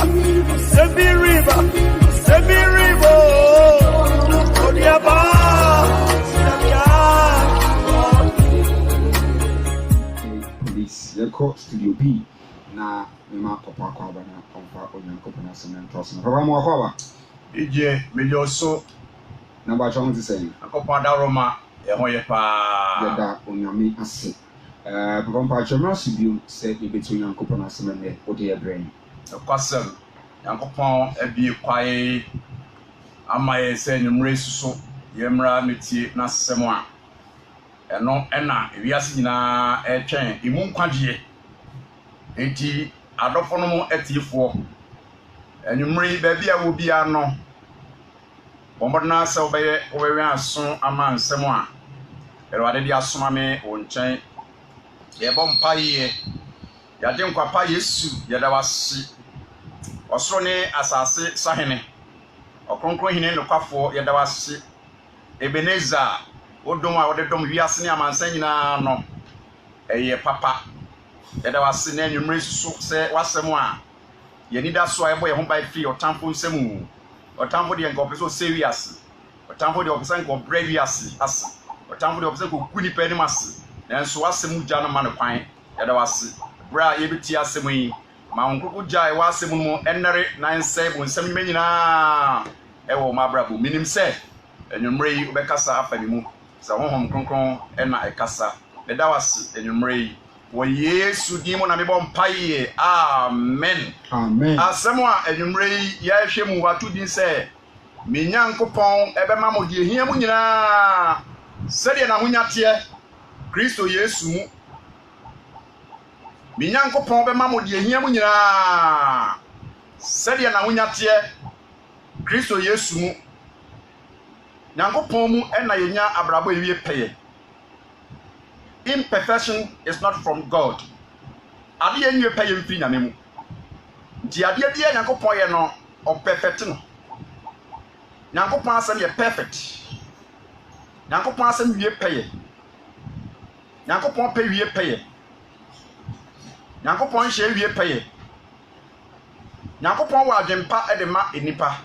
Police, the court studio B. Na ma papa kwa bana omfa onyankopon asem ntoso. Papa mo akwa ba. Ije mejo so na ba chon ti say. Akopon da Roma e ho ye pa. Ya da onyame ase. Papa mpa chema subio say e betu onyankopon asem ne ode ye brain. Kwasem Yankopon abi kwae amaye say nyumre suso ye mra metie na sesem a eno ena ewiase nyina etwen imu nkwadie enti adofo no mo atiefo enyumre ba bia wo bia no bombodna se obeye owewe aso ama nsem a erwade dia asoma me wo nchen ye bompa ye yade nkwapa Yesu yada wasi osoro ne asase sahene okronkron hine no kwafo yada wasi Ebeneza odom a wode dom wiase ne amansan nyina no eye papa yada wasi na nwumre so se wasem a yenida so a ebo ye ho bai free otamfo nsemu otamfo de nko peso se wiase otamfo de opesa nko bra wiase ase otamfo de opesa nko kuni pa ni mase nanso wasem gya no ma no kwan yada wasi bra ye beti asem yi ma onkoko gya e wasem no enere nan se bo nsem nyima nyina ewo ma bra bo minim se enwumre yi obekasa afani mu sa honhom kronkron ena ekasa beda wasi enwumre yi wo Yesu di mo na me bom paye amen Amen. Asem a enwumre yi ya hwe mu watu din se me Nyankopon ebe ma mo die hia mu nyina sede na hunyate Kristo Yesu mu me Nyankopon be ma mo die hia mu nyina sede na hunyate Kristo Yesu mu Nyankopon mu ena yenya abrabo ewie peye. Imperfection is not from God. Ade yenwie peye mfi nyame mu. Nti ade bia Nyankopon ye no o perfect no. Nyankopon asem ye perfect. Nyankopon asem wie peye. Nyankopon pe wie peye. Nyankopon hye wie peye. Nyankopon wa adwempa e de ma enipa.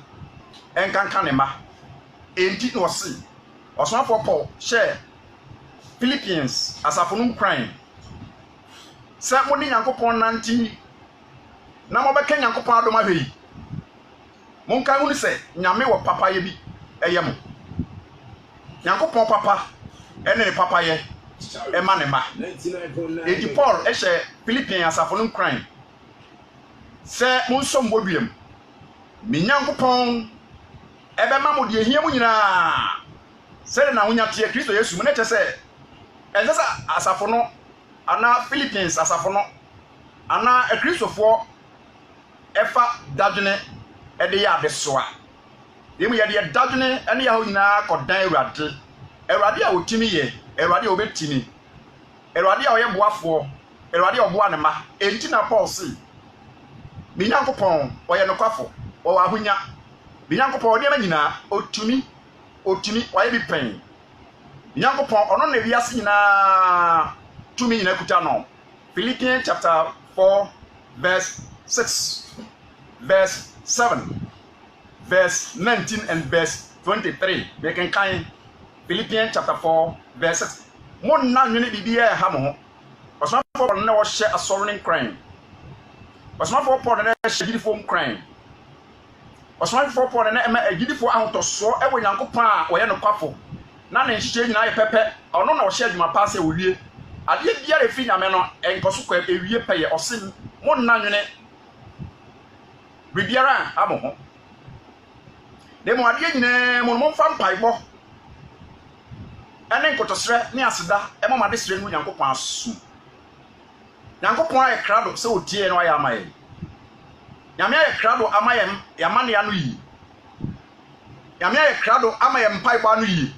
Enkanka ne ma. Enti no si osofo Paul share Philippians asafonum kran sa mo ni Nyankopon nanti na mo beka Nyankopon adom ahwe mo nkan hu se nyame wo papa ye bi eye mo Nyankopon papa ene ne papa ye e ma ne ma enti Paul e share Philippians asafonum kran se mo nsom boduem mi Nyankopon ebe ma mo die hia mu nyina sele na hunyate Kristo Yesu mu ne che se ezesa asafo no ana Philippines asafo no ana Kristofo efa dadwene ede ya desoa yemu ye de dadwene ene ya ho nyina kodan Ewurade a otimi ye Ewurade a obetimi Ewurade a oye boafo Ewurade a oboa ne ma enti na Paul si mi Nyankopon oye no kwafo o wa hunya Nyankopon de nyina otumi waye bi pen Nyankopon ono na wiase nyina tumi nyina kuta no Philippians chapter 4 verse 6 verse 7 verse 19 and verse 23 we can kind Philippians chapter 4 verse 6 mon na nwene bibia ha mo osmafo na wo hye asɔrenin kran osmafo Paul na hye gidifo kran osmafo Paul na ema agidifo ahotoso ewo Nyankopon a wo ye no kwafo na ne nhye nyina ye pepe ono na wo hye adwuma pa se wo wie ade bia refi nyame no enkoso kwa ewie peye osim mon na nwene bibiara amo ho de mo ade nyina mo mfa mpaibo ene nkotosre ne aseda ema made sre nu Nyankopon asu Nyankopon aye krado se otie no aye amaye nyame aye krado amaye yamane ya no yi nyame aye krado amaye mpaibo anu yi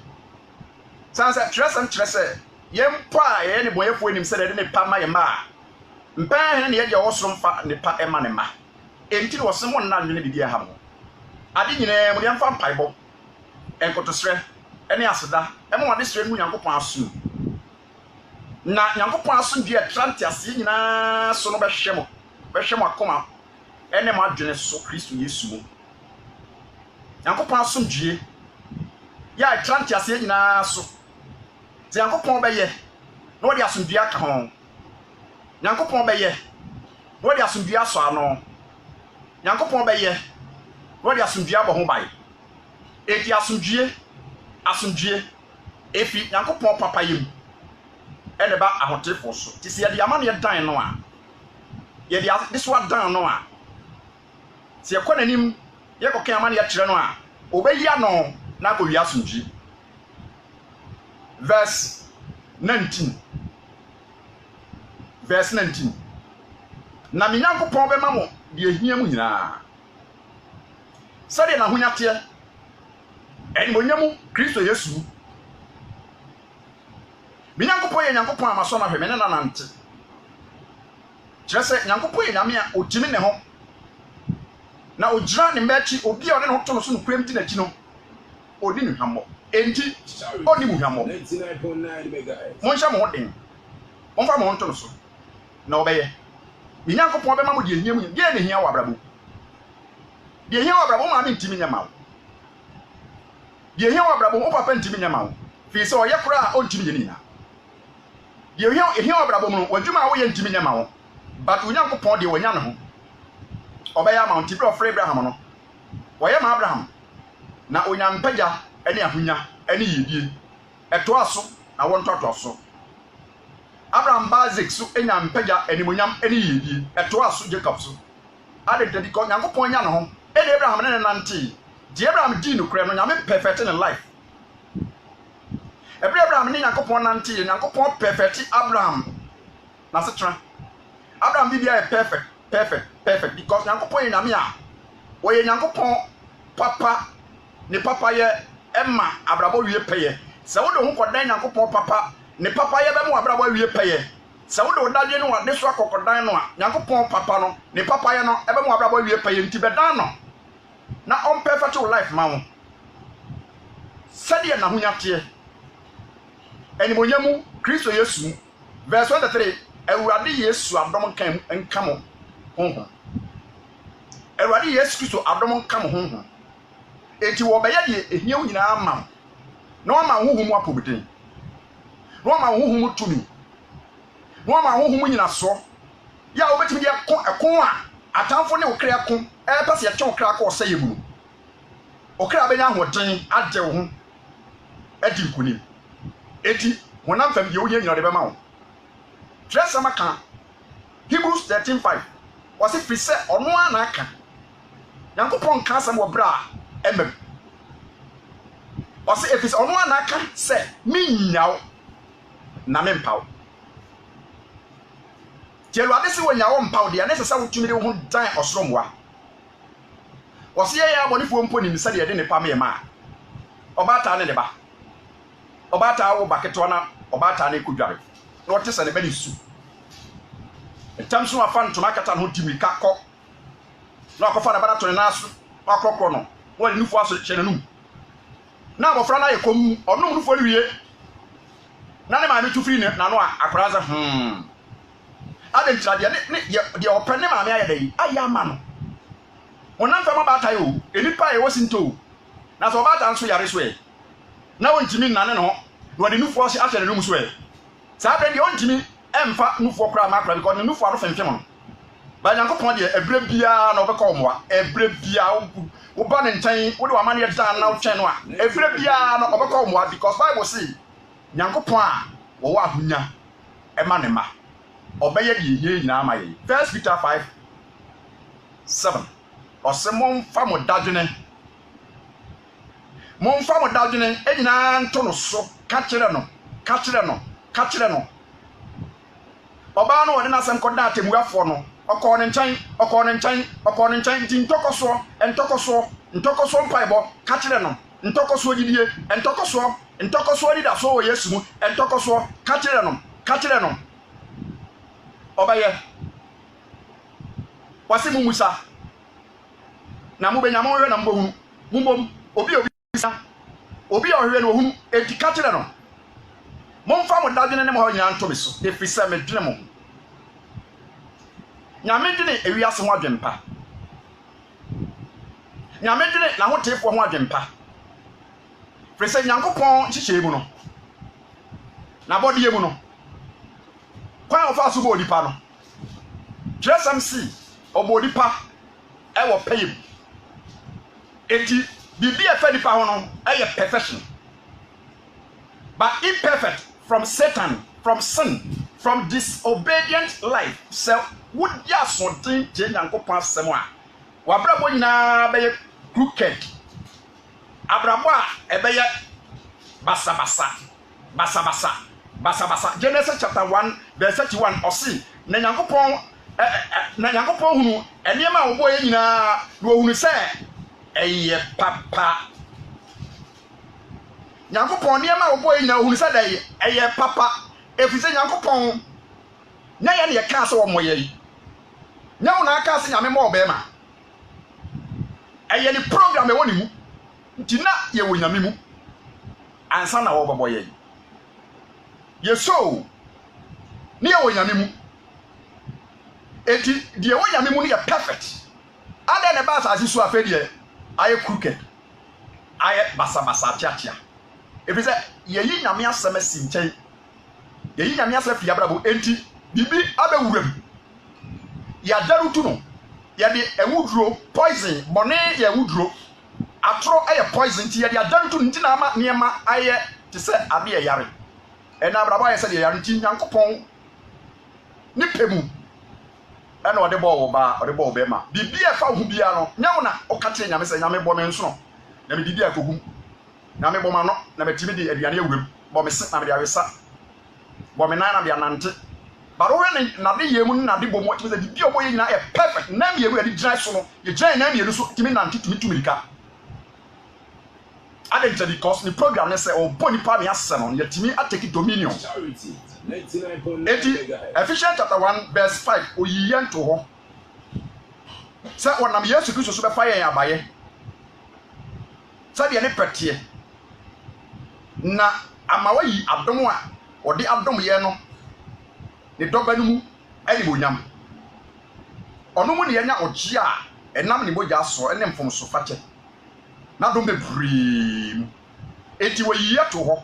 sanse trese yempa ye ne boyefo enim se de ne pa maye ma mpa he ne ye de wosoro mfa ne pa ema ne ma enti ne wosemo na nwene bibia ha mo ade nyine mo de mfa mpaibo enkotosre ene aseda ema wade sre nu Nyankopon asu na Nyankopon asu die Atlantis nyina so no behwe mo akoma ene mo adwene so Kristo Yesu mu Nyankopon asomdue ya atlanti ase nyina so te Nyankopon beye na wo de asomdue aka ho Nyankopon beye wo de asomdue aso ano Nyankopon beye wo de asomdue abo ho bai eti asomdue efi Nyankopon papa yem ene ba ahotefo so ti se ye de amane ye dan no a ye de this one dan no a se ye konanim ye kokan amane ye kire no a obeyi ano na ko wi asomdue verse 19 na me Nyankopon be ma mo de ehia mu nyina sade na hunya te eni monyamu Kristo Yesu me Nyankopon ye Nyankopon amaso na hwe me na nante kire se Nyankopon ye nyame a otimi ne ho na ogira ne machi obi a one no to no so no kwem ti na chi no odi ne hwammo enti oni mu hwammo 99.9 megahertz mo ncha mo den mo fa mo to no so na obeye me Nyankopon be ma mo de ehia mu de ne hia wa abrabo de ehia wa abrabo ma me ntimi nya ma de ehia wa abrabo mo papa ntimi nya ma fi se oye kura o ntimi nya ni na de ehia wa abrabo mo wadwuma wo ye ntimi nya ma wo but Nyankopon de wanya ne ho obaya ma ntibro of Abraham no woye ma Abraham na onyampagya ene ahunya ene yedie eto aso na won toto so Abraham basic so enyampagya ene monyam ene yedie eto aso Jacob so adede ko Nyankopon nya no ho ene Abraham ne nante di Abraham di no kure no nyame perfect in life Abraham ne Nyankopon nante Nyankopon perfect Abraham na setra Abraham bibia perfect because Nyankopon nyame a woye Nyankopon papa ne papa ye emma abrabo wie peye se wo de ho kodan Nyankopon papa ne papa ye be mu abrabo wie peye se wo de odadwe no ade so akokodan no a Nyankopon papa no ne papa ye no e be mu abrabo wie peye nti bedan no na on perfect life ma wo sade na hunya te eni monyamu Kristo Yesu verse 23 Ewurade Yesu adom kan nkamo honhom Ewurade Yesu Kristo adom nkamo honhom eti wo beye de ehia nyina ama na o ma honhom apobeden na o ma honhom tumi na o ma honhom nyina so ya obetimi de ekon a atamfo ne okra ekon pese ye che okra ka osa yemu okra benya hoden ade wo ho adi nkunim eti honam fam ye wo nyina de be ma wo dress amaka Hebrews 13:5 was it fise ono ana aka Nyankopon ka asem wo bra emem was it fise ono ana aka se minyaw na mempaw Jelu ade se wo nyawo mpaw de na sesa wo tumire wo dan osoromwa was ye ya bonifo mpo ni misade ye de ne pam ye ma obata ne de ba obata wo baketo na obata ne kudware na wote se ne bani su etam so afa ntoma kata no dimi kakọ na akofa na bana to ne naso akọkọ no wo ni nufu aso che nanum na abofra na yekom onum nufu liwie na ne ma me tufiri ne na no akraza ade ntrade ne de open ne ma me ayedai aya ma no onam fa ma bata yo enipa e wosinto na so bata nso yare so e na wontimi nane no wo de nufu aso ahye nanum so e sa de ontimi emfa nufu okra ma akra because nufu aro femfem no ba Nyankopon de ebre bia na obeka omwa ebre bia wo ba ne ntan wo de wa mane dan na wo twen no a ebre bia na obeka omwa because Bible say Nyankopon a wo wa ahunya ema ne ma obeye de yeye nyina ma ye 1 Peter 5:7 osemon fa mo dadwene enyina nto no so ka kire no oba no woni na sem koda atemuafo no okọ ne nkyɛn ti ntokoso mpaibo ka kire no ntokoso gidie ntokoso di da so wo Yesu mu ntokoso ka kire no obaye wase mu musa na mu benya mo hwe na mbohu mumbom obi sa obi ohwe no ohunu eti ka kire no momfa mo dadwene ne mo nyina ntobe so defisa medwene mo nyame dwene ewiase ho adwempa nyame dwene na ho tefo ho adwempa frese nyankopon hihye mu no na body mu no kwan ofa so bo nipa no tresam si obo nipa e wo payim enti bibi e fa nipa ho no e perfection but imperfect from Satan, from sin, from disobedient life. So would ya something change and go past someone? Wabrabo nyina be crooked. Abrabo e be basa basa. Genesis chapter 1 verse 31 osi na Nyankopon hunu enema wo boye nyina wo hunu se eye papa. Nyankopon niema wo boy nyina ohunu sadai eye papa efise Nyankopon nya ye ne ye ka se wo moye yi nya wo na aka se nyame mo obema eye ni program e woni mu ntina ye wo nyame mu ansa na wo boboye yi ye so ni ye wo nyame mu enti die wo nyame mu ni ye perfect ade ne ba sa asisu afedie aye crooked aye basa tia efise yeyi nyame asem asinchen yeyi nyame asem fi abrabo enti bibi abewuram ya darutu no ya de ewuduro poison bone ya ewuduro atro eye poison ti ya de darutu nti na ama niema aye te se ade yare ena abrabo aye se de yare nti Nyankopon ni pemu ena ode bo wo ba ma bibi e fa hu bia no nyawo na okate nyame se nyame bo me nso no na me bibi akogum na me boma no na betimi di aduane awuram bo me se na me de awesa bo me na de anante baro we na de yemu na de bomo timi se di obo yina e perfect na me yemu ya de dry so no ye dry na me yelu so timi nante timi tumirika adenta because the program ne se o boni pa me asem no ye timi atake dominion eti Ephesians chapter 1 verse 5 oyiye nto ho se wonam Yesu Kristo so be fa yen abaye sabe ne petie na amawayi adom a odi adom ye no ne doba no mu ani bonyam ono mu ne yenya ogie a enam ne boja so ene mfom so fate na dom bebrim enti wayi to ho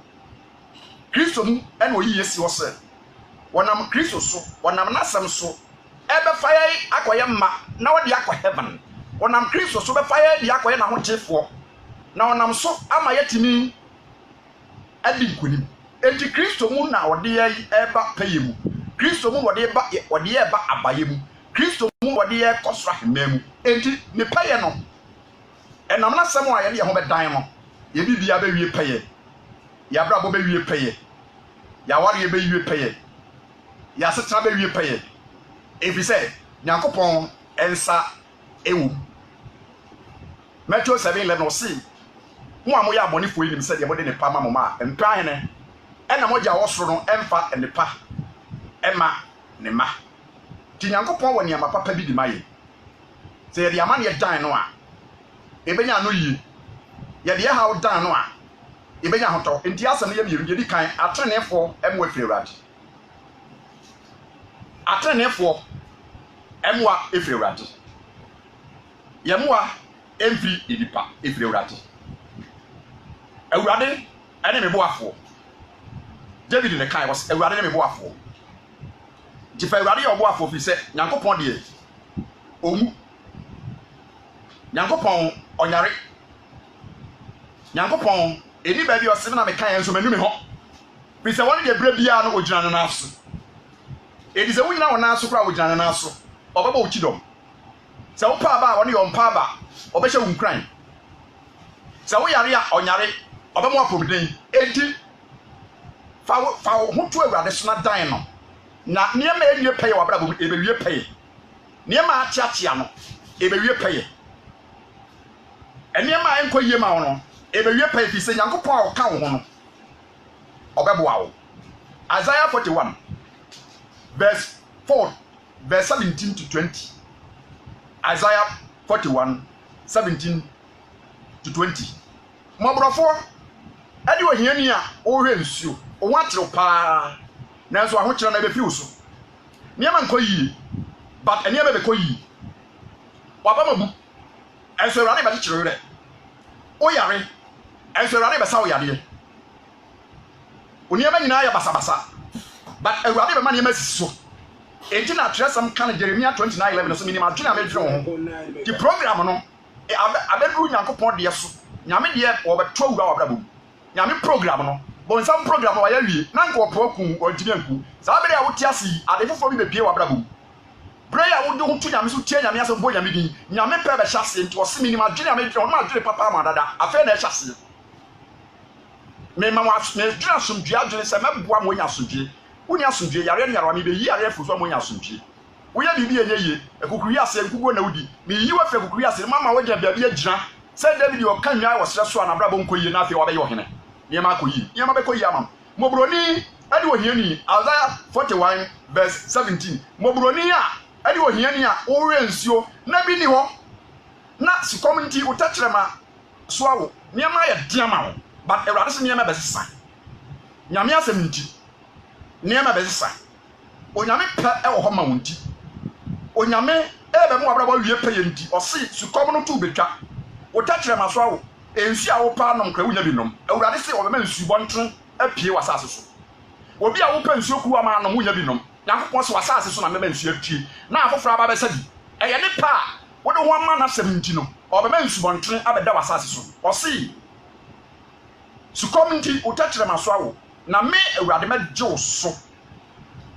Kristo mu ene oyi yesi wo se wonam Kristo so wonam nasam so ebe fire akoye ma na wodi akọ heaven wonam Kristo so be fire di akoye na ho tefo na wonam so ama yetimi adi nkonim enti Kristo mu na wode eba payemu Kristo mu wode eba abayemu Kristo mu wode kosra hememu enti ne paye no enam na sem a ye de ho bedan no ye bibia be wie paye ya brabo be wie paye ya ware be wie paye ya setra be wie paye efise Nyankopon ensa ewu Matthew 7:11 no see mo amoya abonefo yinim se de mo de ne pa ma mo ma empa hene ena mo ja wosoro no emfa ne pa ema ne ma ti Nyankopon woni ama papa bi di maye se ye de ama ne dan no a ebenya no yi ye de ha dan no a ebenya hoto enti asem ye miru ye di kan atrenefo emo afiri urade atrenefo emo afiri urade ye mo a emfiri edipa afiri urade Awurade ene me boafo David ne kai was awurade ne me boafo ti fa awurade ye boafo fi se Nyankopon de omu Nyankopon onyare Nyankopon eni ba bi osem na me kai enso manu me ho fi se won de bra bia no ogina no naso edi se wunyina won naso kra ogina no naso obaba ochidom se wo pa ba won ye ompa ba obehye wunkran se wo yare a onyare obamo apomden enti fa ho to awurade so na dan no na niema ewie peye wabra bo ebewie peye niema atiatia no ebewie peye eniema enko yie ma wo no ebewie peye fi se Nyankopon a oka wo ho no obeboa wo Isaiah 41 verse 4 verse 17 to 20 Isaiah 41 17 to 20 Mobrofo ade ohiani a ohwe nsuo owatreo pa nanso ahokyere na be fiu so niema nko yi but eniema be ko yi waba mabu enso awurade be kyerɛ o yare enso awurade be sa o yare oniema nyina ya basa but awurade be ma ne ma sisi so enti na atresam kan Jeremiah 29:11 so minima adwena me dwene ho di program no abeduru Nyankopɔn de so nyame de obeto awura wabrabom nyame program no bon sam program wa ya wie na nko opoku ontimi anku sa bere a wote asi ade fofo bi bepie wabrabom prayer wo de ho tu nyame so tie nyame asem bo nyame din nyame pe be hyase enti wose minima adwene me dwene ho ma adwene papa ma dada afa na hyase me ma wa me dwene asomdue adwene se meboa mo nya asomdue woni asomdue yare ne yaro me be yi yare fuso mo nya asomdue wo ya bibi enye ye ekukuru ase nkugo na wudi me yi wa fe ekukuru ase mama wo gya bia bia gyina se David o kan nwa wo sere so na brabo nko yi na afi wo be yo hene ye ma koyi ye ma be koyi amam mobroni ade wo hiani Isaiah 41:17 mobroni a ade wo hiani a wo we nsuo na bi ni ho na si community wo tachrema so awo niam aye diama wo but ewrade se niam be sesa nyame asem nti niam be sesa onyame pe e wo ho ma wonti onyame ebe mu abrabo wie pe ye nti o se su community tu betwa wo tachrema so awo ensu a wo pa nom kra wunya bi nom ewrade se wo be nsu bontren apie wasase so obi a wo pa nsu ku ama nom wunya bi nom Nyankopɔn se wasase so na me nsu atwie na afofra aba be sadi eye ne pa wo de ho ama na 70 no obe me nsu bontren abeda wasase so o se su community wo tachrema so awo na me ewrade me gyew so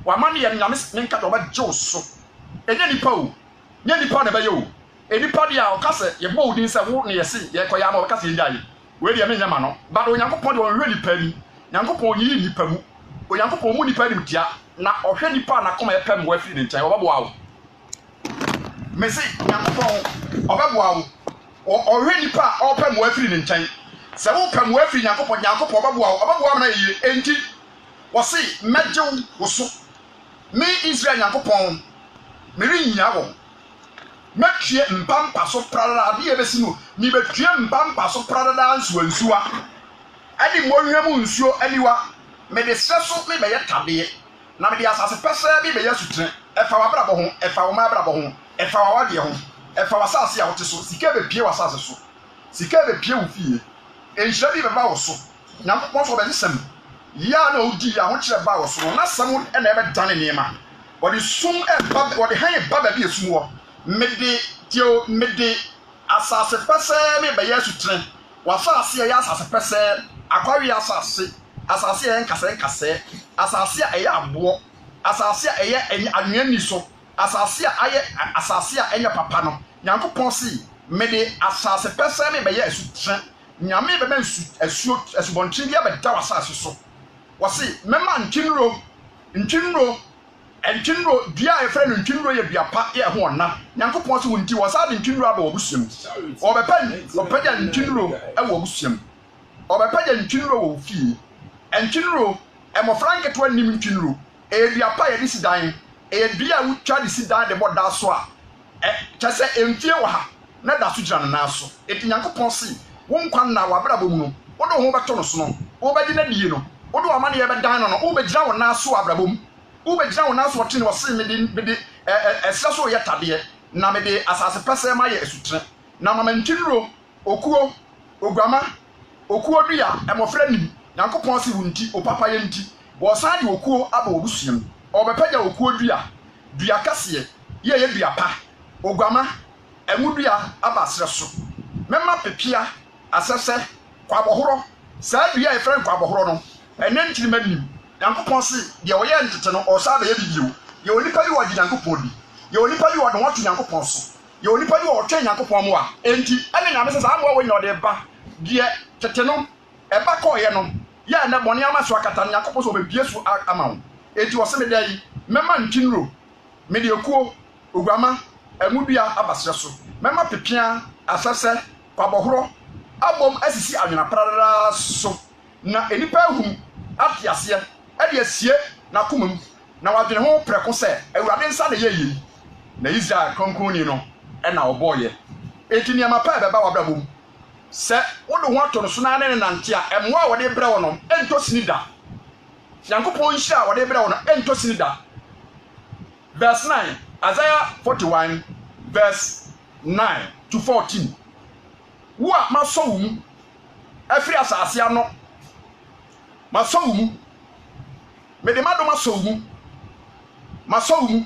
wa ma ne ye nyame nka do ba gyew so enye nipa o nye nipa na be ye o enipa dia o kase ye bo odin se wo ne ye se ye koya ma o kase ye dai we dia me nyama no ba do Nyankopɔn de o hwe nipa ni Nyankopɔn yi nipa mu o Nyankopɔn mu nipa ni tia na o hwe nipa na koma ye pem wo afiri ne nkyɛn wo babo awo me se Nyankopɔn o babo awo o hwe nipa o pem wo afiri ne nkyɛn se wo pem wo afiri Nyankopɔn o babo awo na ye enti wo se megyew wo so me Israel Nyankopɔn me rinya wo metwie mpampa so prada de ebesi no ni betwie mpampa so prada da nsuwa ade mo hwemu nsuo aniwa me de seso me be yetade na me de asase pese bi be yasutre efa wabrabo ho efa wo mabrabo ho efa wawade ho efa wasase a wote so sika be pie wasase so sika be pie wo fie enhira bi be ba wo so Nyankopɔn so be nsem ya na odi ya ho kire ba wo so na sam na ebe dane niema wode sum eba wode han ba ba bi esum wo mede asase pese me be yasutre wasase ya asase pese akwawi asase ya nkase asase a eya abo asase a eya anwani so asase a aye asase a enya papa no Nyankopɔn si mede asase pese me be yasutre nyame be nsu esubontin bia be da wasase so wose mema ntwinro entwinro dua efre no ntwinro ye dua pa ye ho na Nyankopɔn se wonti wo sa de ntwinro aba obusuam obepan opeja ntwinro e wo obusuam obepaja ntwinro wo fie entwinro emofra nketo anim ntwinro e dua pa ye disi dan e dua wutwa disi dan de boda so a kyese emfie wo ha na da so gira na so eti Nyankopɔn se wo nkwan na wabrabo mu no wo do ho beto no so no wo bedi na die no wo do amane ye be dan no wo be gira wo na so abrabo mu ube jina wona so tene wose mede esra so yetade na mede asase pese ma ye esutre na mama ntwinro okuo oguama okuo dua emofra nim Nyankopɔn se wunti o papa ye nti wo san de okuo aba obusuam obepaja okuo dua kase ye dua pa oguama emudua aba sre so mema pepia asese kwabohoro sa dua efren kwabohoro no enentiri manim Nyankopɔn se de wo ye ntete no o sa ba ye bibiu ye onipa bi wo di Nyankopɔn di ye onipa bi wo do watu Nyankopɔn so ye onipa bi wo twa Nyankopɔn mo a enti ene nyame se sa mo wo nyode ba de tete no eba ko ye no ya na bone ama so akata Nyankopɔn so be bie so ama wo enti wo se me dai mema ntwinro me de ekuo oguama emudua abasre so mema pepia asase kwabohoro abom asisi anwena prara so na enipa ehum atiase ade asie na komam na wadwene ho preko se awurade nsa na yeyi na Israel konkoni no e na oboye eti niam pa beba wabrabom se wodo ho ato no so na ne nante a emwa wode bre wo no entosini da Nyankopɔn hira wode bre wo no entosini da verse 9 Isaiah 41 verse 9 to 14 wo a maso wo mu afiri asase ano maso wo mu me de mado maso wo mu maso wo mu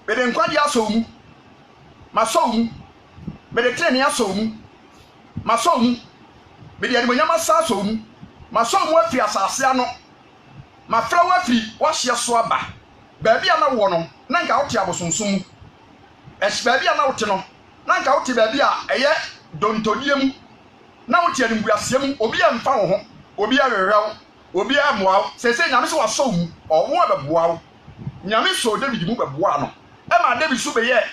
me de nkwadi aso wo mu maso wo mu me de treni aso wo mu maso wo mu me de animonyam aso wo mu maso wo mu afiri asase ano mafra wo afiri wo hye so aba baabi a na wo no na nka wote abosonsom mu baabi a na wote no na nka wote baabi a eye dontodie mu na wote animguasie mu obi a mfa wo ho obi a werew obi a moa sese nyame so waso mu owo abeboa wo nyame so David mu beboa no e ma David so beye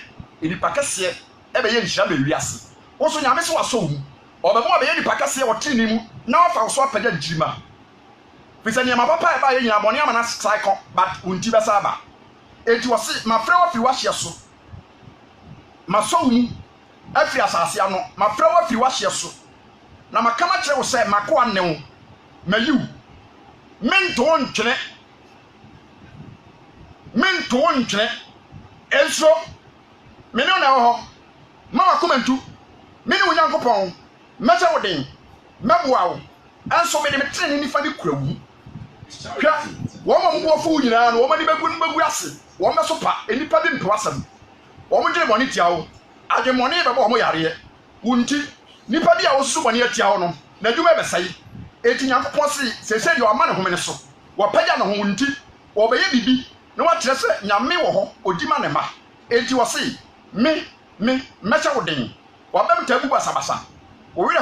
enipa kese e beye nhira be wiase wo so nyame so waso mu obeboa beye enipa kese wote ni mu na wafa so apagya njirima fisa nyama papa e ba ye nyina bone ama na cycle but unti besa ba enti wo se mafra wa fi wa hye so maso mu afiri asase ano mafra wa fi wa hye so na makama kire wo se mako anne wo mayiw mento ntwene enso mene na ho ma wakomantu mene onyankopon meta wo den meboa wo enso me de metrene nifa bi kurawu hwa wo ma mbo fu nyina no wo ma ni bagu ase wo ma so pa enipa bi mpo asam wo mo gire boni tia wo ade moni be bo mo yare wunti nipa bi a wo susu boni atia wo no na dwuma be sai eti nyankopon se yo ama ne homene so wo pagya ne ho wunti wo be ye bibi na wa tere se nyame wo ho odima ne ma eti wo se me mecha wo den wo ba mtabu basabasa wo wire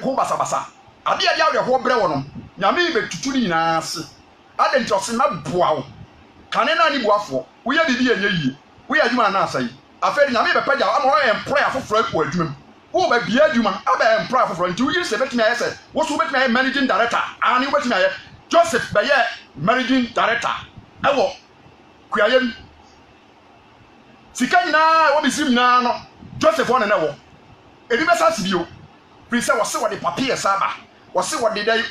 ho basabasa ade ade awre ho bre wo no nyame be tutu ni nyina ase ade nti o se na boa wo kane na ni boafo wo ye bibi enye yie wo ye adwuma na asai aferi nyame be pagya ama wo employ afoforo ku adwuma wo ba bia adwuma aba employ afoforo nti wo yiri se betimi aye se wo so betimi aye managing director ani wo betimi aye Joseph be ye managing director ewo kuayem sika nyina wo bisim na no Joseph won na wo ebi besa sibio pri se wo se wo de papier saba wo se wo de dai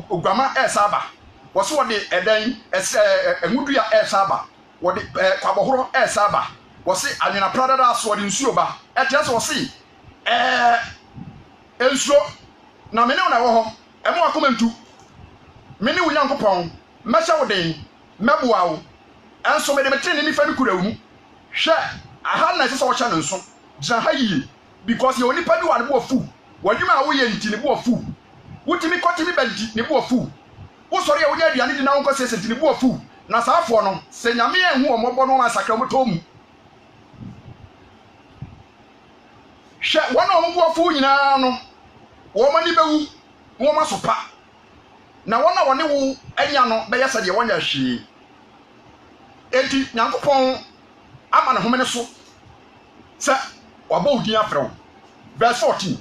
ogwama saba wo se wo de edan engudua saba wo de kwabohoro saba wo se anwena prada da so de nsuo ba etiase wo se ensuo na mene na wo ho emo akomantu mene wo Nyankopon mecha wo den meboa wo enso me de metrene ni fa bi kurawu mu hwe aha na se so wo cha no nso gina ha yie because ye onipa bi wa bo fu wadwuma a wo ye nti ne bo fu wutimi kotimi banti ne bo fu wo sori ya wo nya aduane di na wo nko se senti ne bo fu na saafo no se nyame ehu omobo no ma sakra moto mu hwe wona omobo fu nyina no wo mani bewu wo ma so pa na wona wone wo anya no be yesa de wonya hwie enti Nyankopon ama ne homene so se waba odi afro verse 14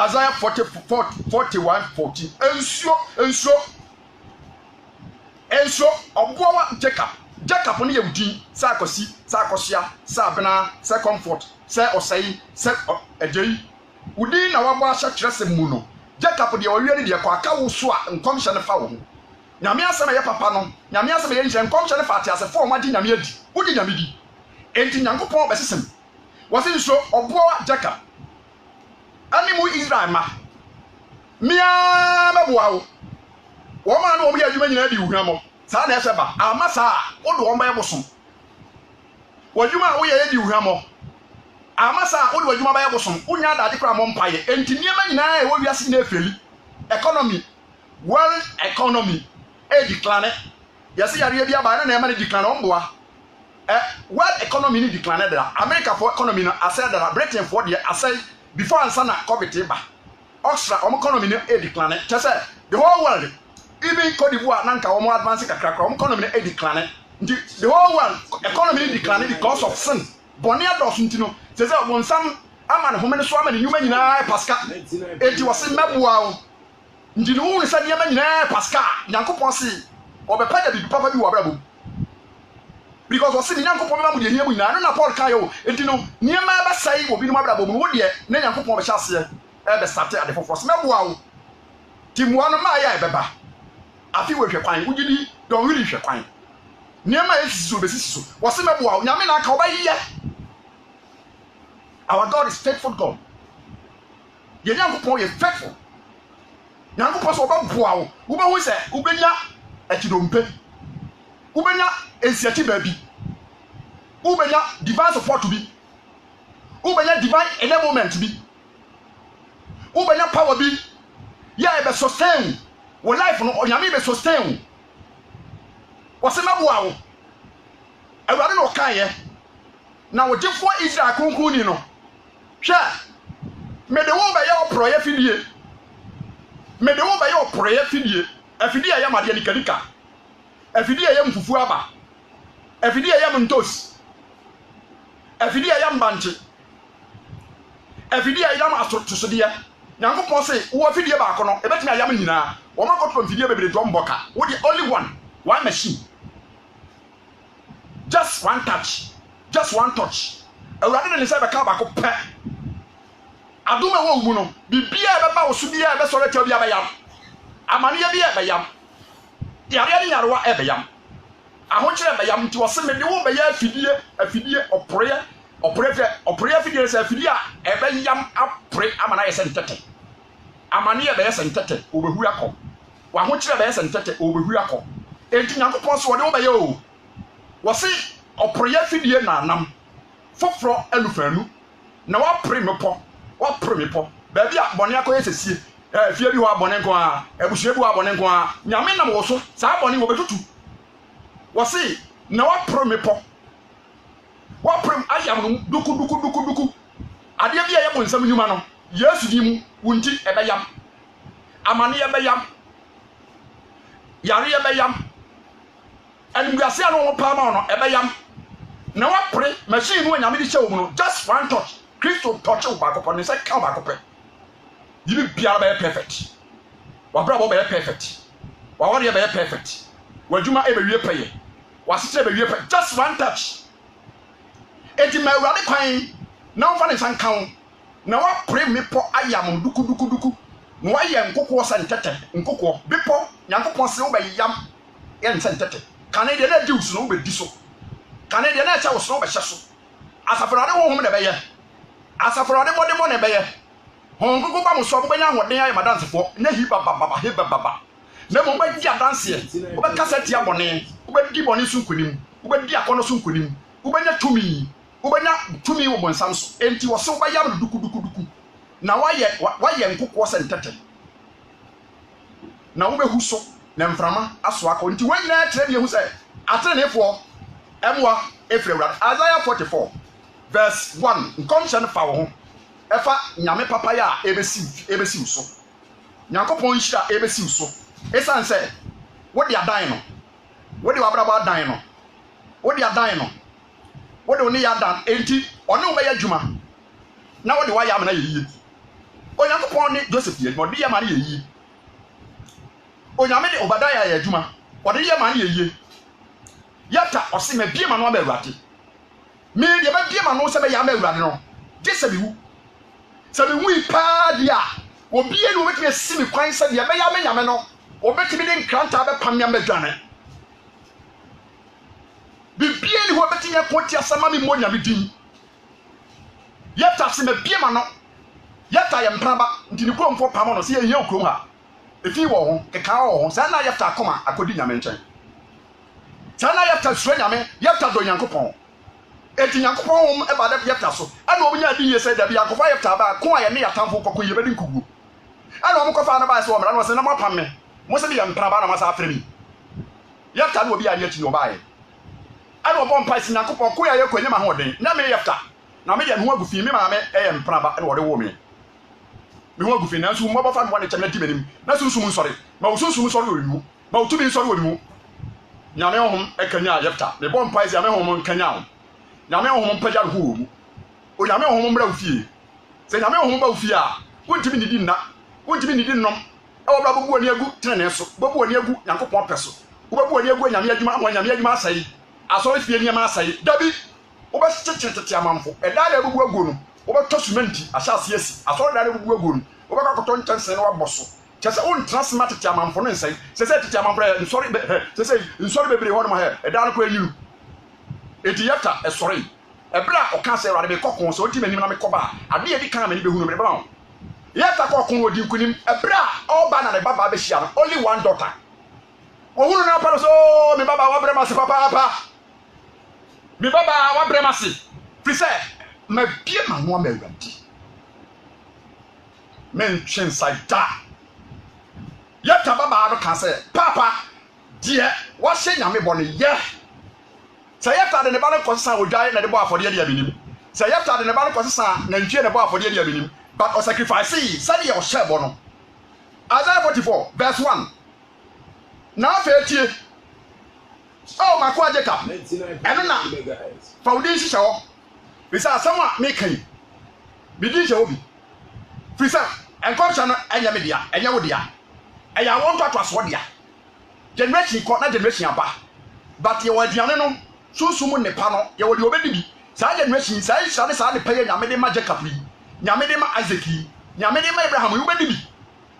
Isaiah 41:14 ensuo oboa Jacob ne yewudi sa akosi sa akosia sa abena sa comfort sa osai sa ejei udi na wabo ahya kyerese mu no Jacob de owie ne de kwa aka wo so a nkomhye ne fa wo ho nyame asema ye papa no nyame asema ye nhyɛ nkomhye ne fa ate ase fo ma di nyame adi udi nyame di enti Nyankopon obesesem wase nso oboa Jacob animu Israel ma mia meboa wo ma no wo ye adwuma nyina di wuhwamo saa na efeba ama saa wo do wo ba yebosom wadwuma wo ye di wuhwamo ama saa wo do wadwuma ba yebosom unya adade kra mo mpaye enti niema nyina e wo wiase na efeli economy world economy e decline yase yare bia ba na ema ne decline omboa world economy ni decline there America for economy na aside there Britain for the aside before answer na covid ba Australia economy ni e decline tese the whole world even Cote d'Ivoire nanka wo mo advance kakra economy ni e decline the whole world economy ni decline because of sin boni ados ntino tese wo nsam ama ne home ne so ama ne nyuma nyina pascal enti wo se meboa wo ndino wo ne sa nyama nyina pascal Nyankopon se obepaja bi papa bi wo abrabo because wasi Nyankopon ba mu de hiamu nyina na Paul kan yo enti no niema ba sai wo bi no abrabo mu wo de na Nyankopon be hyase e be start ade fofo se meboa wo timua no ma ya e beba afi we hwe kwan ugidi don wiri hwe kwan niema esisi be sisi so wasi meboa wo nyame na aka oba yiye. Our God is faithful God. Ye Nyankopon ye faithful. Nyankopon so obaboa wo. Wo be hu se wo benya akidompe. Wo benya ensiachi baabi. Wo benya divine support to be. Wo benya divine enablement bi. Wo benya power bi. Yeah, be sustain. Wo life no onyame be sustain. Wo se maboa wo. Awurade no kan ye. Na wo gifo Israel kunkun ni no. Hwɛ. Me de wo be ye oproye fidie. Me de wo be ye oproye fidie. Afidie ya made nikadika. Afidie ya mfufu aba. Afidie ya mntos. Afidie ya mbanche. Afidie ya masotosode. Nyankopon say wo afidie ba kono ebetimi ayam nyina. Wo makoto afidie bebre to mboka. Wo the only one machine. Just one touch. Just one touch. Awurade ne say be ka ba ko pe. Aduma wo wu no. Bibia e be ba wo so bia e be so re tia bia be yam. Amane ya bia e be yam. Yare nyarewa e be yam. Ahokyere be yam nti wo se me de wo be ya afidie opreye fidie se afidie a e be yam apre amana ye sentete. Amane ye be ye sentete obehu akọ. Wa ahokyere be ye sentete obehu akọ. Enti Nyankopon so wo de wo be ye o. Wo se opreye fidie na nam. Foforo elufanu. Na wa pre mepo. Wa pre mepo. Ba bia bone akoye sesie. Fie bi ho abone nko a, ebusue bi ho abone nko a. Nyame nam wo so. Sa abone wo betutu. Wo se na wa pre mepo. Wa pre ayam duku. Ade bia ye bonsam nyuma no. Yesu di mu wunti e be yam. Amane ye be yam. Yare ye be yam. Anguase anu wo pa ma no e be yam. Na wa pre machine no nyame di hye wo mu no just one touch. Christo touch wo ba ko ne say ka ba ko pe. Yibi biara be perfect. Wa bra bo be perfect. Wa wore be perfect. Wa djuma e be wie peye. Wa sese be wie peye. Just one touch. Enti ma urade kwan na wo fa ne san kan. Na wa pre me po ayam duku. Na wa ye nkokwo sentete. Nkokwo bipo Nyankopon se wo be yam ye sentete. Canada na Jews no be di so. Canada na cha wo so be hye so. Asaforade wo hom na be ye. Asaforade mo na be ye. Hon gugu ba mo so bo benya hoden ayi madansefo na hi baba. Na mo ba di adanse e. Wo be kasa ti abone, wo be di bone so nkonim, wo be di akono so nkonim. Wo benya tumi wo bonsam so. Enti wo so ba yam duku. Na wa ye nkokwo sentete. Na wo be hu so na mframa aso aka. Enti wo nyina kire bi hu se atrenefo emwa efrewura. Isaiah 44 verse 1 nkomshan fa wo ho. Efa nyame papa ya ebesiw so. Nyankopon hira ebesiw so. Esan se wo de adan no. Wo de wabraba adan no. Wo de adan no. Wo de oni ya dan enti oni wo be ya djuma. Na wo de wa ya amana yeyi. O Nyankopon ni Joseph ye no de ya mane yeyi. O nyame de Obadiah ya djuma. O de ya mane yeyi. Yata osi me bie ma no ba Awurade. Me de ba bie ma no se be ya ma Awurade no. Jese bi hu. Sabi wi pa dia obi enu obetime si mi kwan se dia be ya me nyame no obetime de nkranta be pam ya madwane bibie ni ho betime poti asama mi mo nyame din yeta se me bie ma no yeta ye mpraba ntini kromfo pam no se ye hia krom ha efi wo ho keka wo ho sa na yeta akoma akodi nyame nchen sa na yeta suro nyame yeta do Nyankopon eti Nyankopon e ba da yeta so ana omunya di yese da bi akofa yeta ba ko aye ne yatamfo kokko ye bedi nkugu ana omu kofa na ba se o mra no se na mapam me mo se bi ya mpra ba na masa afre mi yeta no obi anya chi no ba ye ana obo mpa si Nyankopon ko ya ye ko nyama hoden na me yeta na me ye no agufi mi ma me e mpra ba na wo de wo me ho agufi na so mo ba fa mo ne chemna tibenim na so sum nsore ma wo sum nsore wo mu ma wo tumi nsore wo mu nyame hom e kanya yeta me bo mpa si ame hom kanya ho nyame hom mpaja ho mu o nyame hom mra ufie se nyame hom ba ufie a wontimi nidi nna wontimi nidi nnom e wo bra bobu ani agu trene so bobu ani agu Nyankopon peso wo bobu ani agu nyame adwuma mo nyame adwuma asai aso fie ni ma asai dabi wo ba chichitetete amamfo e da da bobu agu no wo ba to cementi ahyase asi aso da da bobu agu no wo ba koto ntanse no waboso chese on transmat tete amamfo no nsai se tete amamfo nsori se nsori bebre ho no ma he e da no ko anyiru eti yata esori ebra o kan se Awurade be kokon so oti manim na me koba ade e di kan me ni be hunu me ba Yet I call Kungo Dukunim, a bra, all banner, Baba Beshian, only one daughter. Oh, who knows? Oh, me Baba, what bremasi, Papa. Me Baba, what bremasi. Please, my dear man, one may ready. Mention side da. Yet a Baba can say, Papa, dear, what say Yami Bonnie? Yeah. Say after the Baba concern will die in the bar for the Yabinim. Say after the Baba concern, and cheer the bar for the Yabinim. But or sacrifice, say your share bono. Isaiah 44, verse 1. Now, 30. Oh, my quad Jacob. And now, foundation show. Besides, someone making. Begin to be. Frisa, and Commission and Yamedia, and Yawodia. And I want to trust what ya. Generation caught not generation about. But you were Diano, so soon the panel, you will obey. Side generation, side shall the pay Yamedema Jacob. Nyamedema Isaac, Nyamedema Abraham, you baby.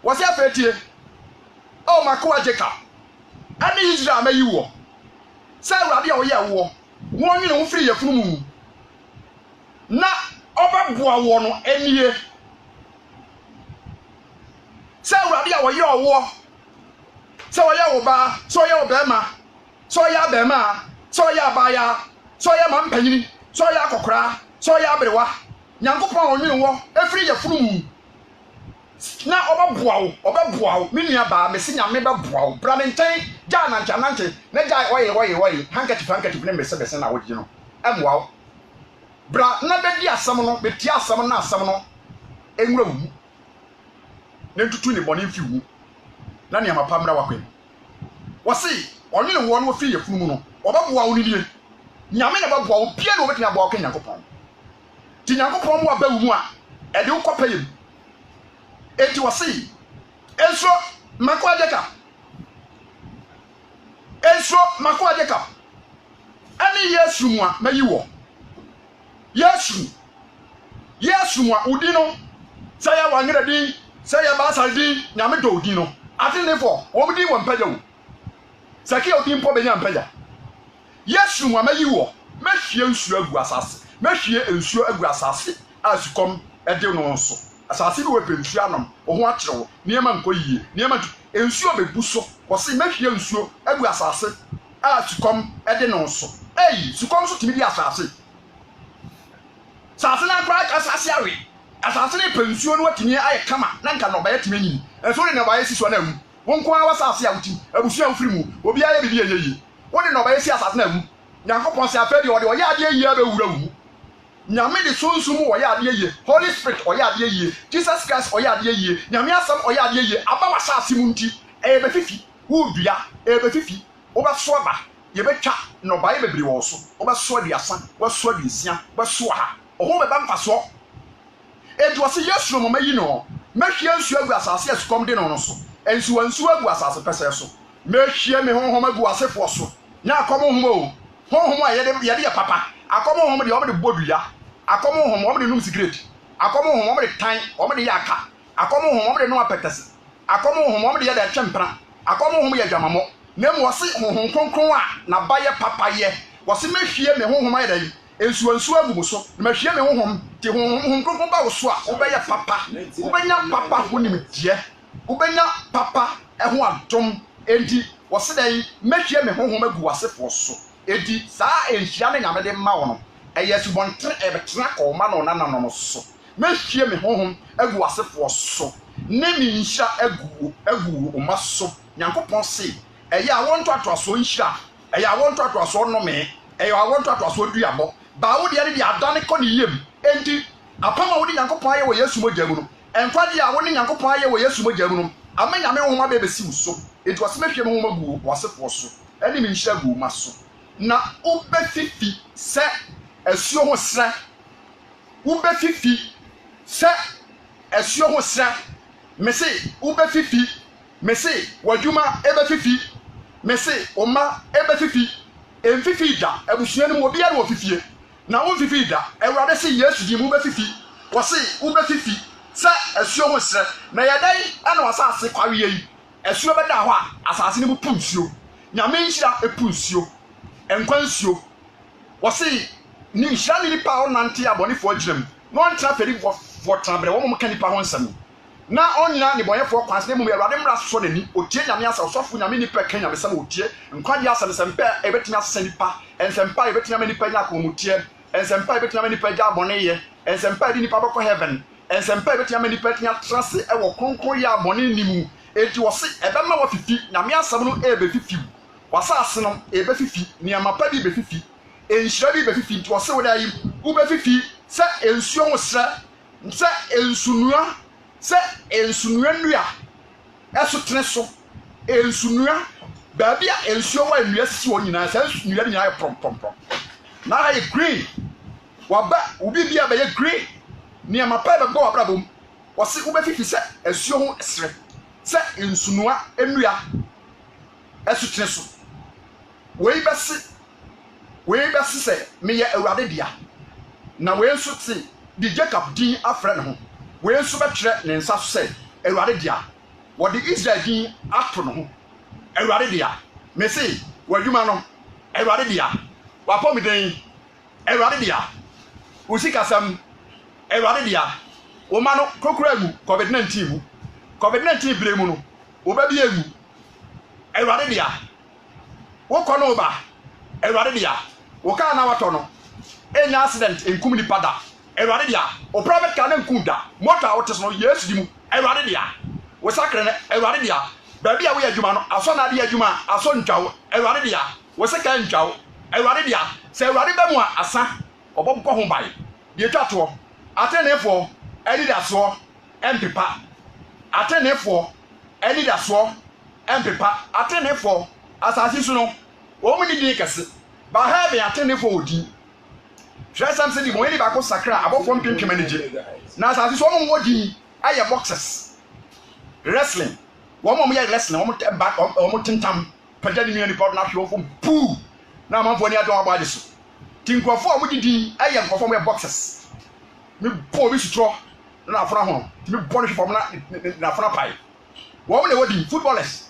Was your 30? Oh, my coa Jacob. And Israel may you war. Say, Radio Ya war. One you know free of moon. Na over Boa any year. Say, Radio your war. So ya oba, so ya obema, so ya bema, so ya baya, so ya mampany, so ya kokra, so ya brewa. Nyankopon onwini wo efri ye furu na obaboa wo menua ba me se nyame baboa wo bra me nten ja na nche na ja oye handkerchief ne mese na wodi no emwa wo bra na bedi asam no beti asam na asam no enwura wu na tutu ni boni mfi wu na ne amapamra wakwen wosi onwini wo no firi ye furu mu no obaboa wo ni die nyame na baboa wo pia na obetina boa wo kan Nyankopon ti Nyankopon mo aba wu mu a ede wo kopayem eti wasi enso makwa Jacob ani Yesu mu a mayi wo Yesu mu a udi no say ya wangere din say ya ba saldi nyame do udi no ati ne fo wo bi wo mpaja wo saki odi mpo be nya mpaja Yesu mu a mayi wo mehwie nsuo agu asase mehwie nsuo agu asase asukom ede no nso asase bi we pensu anom wo ho akyerewo niema nkoyie niema ensuo bebu so wo se mehwie nsuo agu asase asukom ede no nso sukom so timi di asase sase na kra asase awe asase ne pensuo no watimi aye kama na nka no ba yatimi nyini enso ne na ba yesi so na mu wonko a wasase awuti abusu awfiri mu obi aye bibi yeyi woni na ba yesi asase na mu Nyankopon se afedi ode oye ade yi abewura wu nyame de sonsom oye ade yi Holy Spirit oye ade yi Jesus Christ oye ade yi nyame asam oye ade yi aba wasase mu nti e be fifi wu dua e be fifi obaso aba ye betwa no ba ye bebiri wo so obaso aduasa waso adusia waso ha oho be ba mfaso enti wose Yesu no mayi no mehwie nsu agu asase esukom de no so ensu agu asase pese so mehwie me honhom agu asefo so nya akomo homo honhom a yede papa akomo honhom de omo de bodua akomo honhom omo de num secret akomo honhom omo de tan omo de yaka akomo honhom omo de no apetese akomo honhom omo de yede twempra akomo honhom ye dwamamo na mu wose honhom kronkron a na baye papa ye wose mehwie me honhom ayede ensu agu so na mehwie me honhom ti honhom kronkron ba wo so a obeye papa obenya papa honim die obenya papa eho adom enti wose dai mehwie me honhom agu asefo so edi saa enhia ne nyame de ma wo no eyesu bontre ebetena ko ma no nana no so mehwie me honhom agu asefo so ne mi nhia agu o maso Nyankopon se eye awon to atoaso nhia eye awon to atoaso no me eye awon to atoaso duabo ba wo de ne adane ko ne yem enti apama wo de Nyankopon aye wo Yesu mojamu no enkwade a wo ne Nyankopon aye wo Yesu mojamu no ama nyame honhom abebesi wo so enti wase mehwie me honhom agu wasefo so ene mi nhia agu maso na ubefifi se esuo ho sra ubefifi se esuo ho sra mese ubefifi mese wadwuma ebefifi mese oma ebefifi emfifi da abusua no obi ara ofifie na wonfifi da ewurade se Yesu di mu ubefifi wose ubefifi se esuo ho sra na yedai ana wasase kwawe yi esuo beda ho a asase ne mu punsuo nyame nhira epunsuo enkwansuo wose ni nhira ni pa onante abonefo agiram no antra feri for trabre wo mo kanipa ho nsam na onyina ne bɔnyɛfoɔ kwanse ne mu Awurade mmara so n'ani otie nyame asa ɔsɔfo nyame nipa ka nyame sɛ otie nkwagye asa ne sɛmpɛ ebetumi asesa nipa ensɛmpa ebetumi ama nipa nya akomutie ensɛmpa ebetumi ama nipa gya abɔne yɛ ensɛmpa edi nipa bɛkɔ heaven ensɛmpa ebetumi ama nipa nya trase ɛwɔ kronkron yɛ abɔne nimu eti wɔse ɛbɛma wɔ fifi nyame asɛm no ɛbɛfifi wasase no ɛbɛfifi nneɛma pa bi bɛfifi enhyira bi bɛfifi nti wɔse wɔda yi wobɛfifi sɛ ensuo ho srɛ sɛ ensunua sɛ ensunua nnua ɛso tene so ensunua baabi a ensuo wa nnua sisi wɔ nyinaa sɛ nnua no nyinaa yɛ prɔmprɔmprɔm na ha yɛ green waba obi bi a bɛyɛ green nneɛma pa bɛbɔ w'abrabɔ mu wɔse wobɛfifi sɛ ensuo ho srɛ sɛ ensunua nnua ɛso tene so wei bɛsi sɛ meyɛ Awurade dea na wei nso te di Jacob din afrɛ ne ho wei nso bɛtwerɛ ne nsa so sɛ Awurade dea wɔde Israel din ato ne ho Awurade dea mese w'adwuma no Awurade dea wapɔ me den Awurade dea wo sikasɛm Awurade dea wo ma no kokoro agu COVID-19 mu COVID-19 bere mu no wobɛbi agu Awurade dea wokɔ no ba Awurade dea wo kaa na watɔ no enya accident enkum nipa da Awurade dea o private car na nkum da motor a wote so no Yesu di mu Awurade dea wo sakre ne Awurade dea baabi a wo yɛ adwuma no aso na de adwuma aso ntwawo Awurade dea wo seka ntwawo Awurade dea sɛ Awurade ba mu a asa ɔbɔbɔ ho bae de twato atenefo ɛni da so empepa atenefo ɛni da so empepa atenefo asase so no wo mu ni din kɛse ba ha be atenefo odi Tresam said, "When you back sakra about one pin manager." Now, as one more D, I have boxes. Wrestling. One more year wrestling, one more back or more tintam, pretending you report not your phone. Pooh! Now, I'm for near door about this. Think of 4 with D, I am perform your boxes. Me poor Miss Straw, not from home. Me punish from not from a pie. Woman, what D, footballers.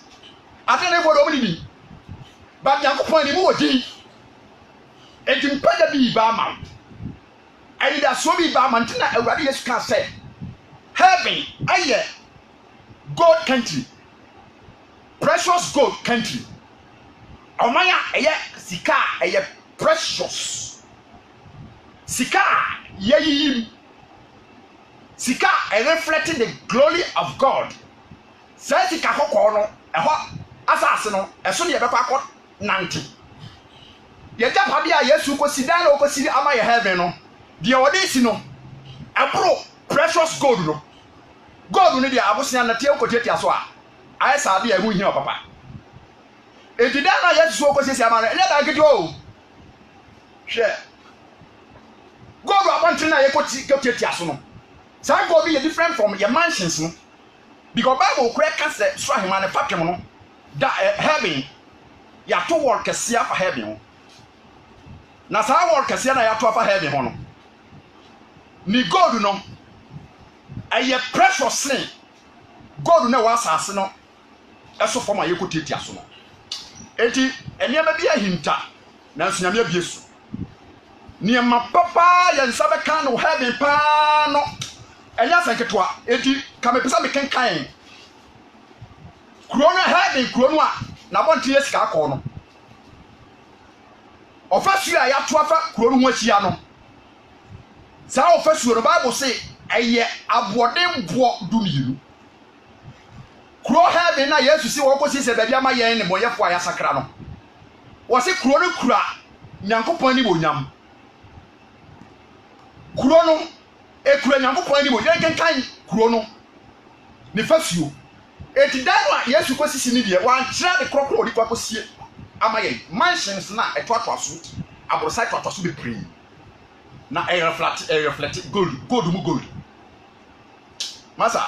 I tell you what only D. But young point more D. And in Paya be Barman. And that's so be Barmantina, Awurade Yesu can say, heaven, aye, gold country, precious gold country. Omaya, aye, sika, aye, precious. Sika, ye, sika, reflecting the glory of God. Say sika hokono, asasino, eso ye bepakot 90. Ye japa bia Yesu ko sidana o ko sidi ama ye heaven no. The odisi no abro precious gold no gold no dia abosia na tie ko tietia so a aye sa de emu hia papa etida na Yesu ko sisi ama no ele da kiti o hwe gold abontin na ye ko tietia so no sa gold be different from your mansions no because Bible kure ka se so ahema ne papem no da heaven ya to work kese afa heaven no na sa work kese na ya to afa heaven ho no ni gold no aye precious thing gold na wa asase no eso form aye ko tietia so no enti eniama bi ahinta na nsunyame abiesu niema papa ya nsabe kan no heaven pa no enya sanketwa enti kamepesa mekenkan kuro no heaven kuro no a na bonte yesika akọ no ofasu a ya to afa kuro no ho ahia no sa ofasu no Bible say eye abodembo dumiru kuro heaven na Yesu si wo kosi se baabi ama yen ne boyefo aya sakra no wo se kuro no kura nyankopon ni bonyam kuro no ekura nyankopon ni bonyam kenkan kuro no ne fasuo eti dan a Yesu kosi si ni de wan kira de krokro odi kwa kosie ama yen mansions na etoato aso aborosai to aso be pray na reflect gold mu gold masa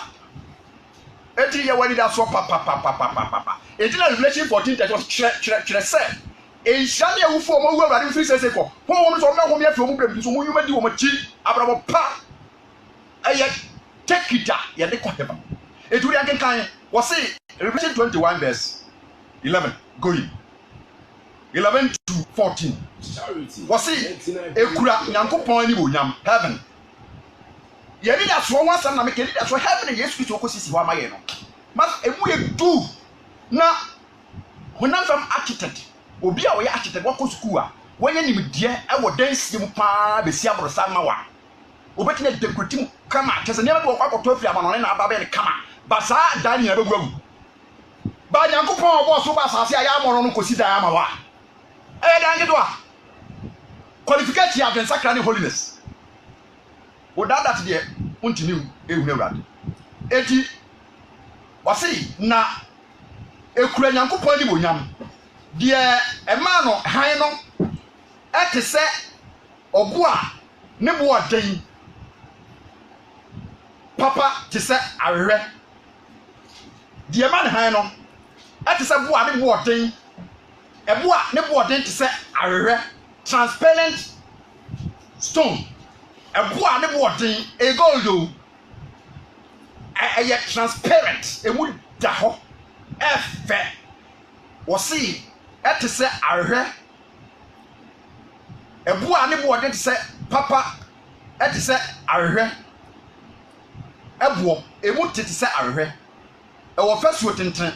eti ye wani da so papa eti na Revelation 14:30 chere se enhyane awufo o mawu Awurade mfi sese ko ho so na ho me afi o mu brem so mu yuma di o machi abrabo pa eye tekita ye de ko heba eti uri ankan wo se Revelation 21:11 going 11 to 14 wo se ekura nyankopon ni bonyam heaven Yeni da so wan sam na me kedi da so heaven Yesu Kristo ko sisi ho amaye no. Mas emu ye du na honam fam architect obi a wo ye architect wo ko school a wo ye nimdie e wo dansie mu pa be si abro sa ma wa. Obetine decorate mu kama kese ne be wo kwakoto afiri amanone na aba be ne kama. Ba sa dan ya be gwagu. Ba Nyankopon obo so ba sase aya amono no kosi dan ama wa. Dan gedo a qualification ya sacred holiness. Without that there untini ehunu awrade. Eti wasi na ekura Nyankopon ni bonyam. De ema no han no ete se obo a ne bo oden papa te se ahwe. De ema ne han no ete se bo a ne bo oden ebo a ne bo oden te se ahwe transparent stone. Ebo a ne bo oden e gold o e transparent e mu da ho efe wosi ete se ahwe. Ebo a ne bo oden te se papa ete se ahwe. Ebo e mu te se ahwe. E wo fasu tenten.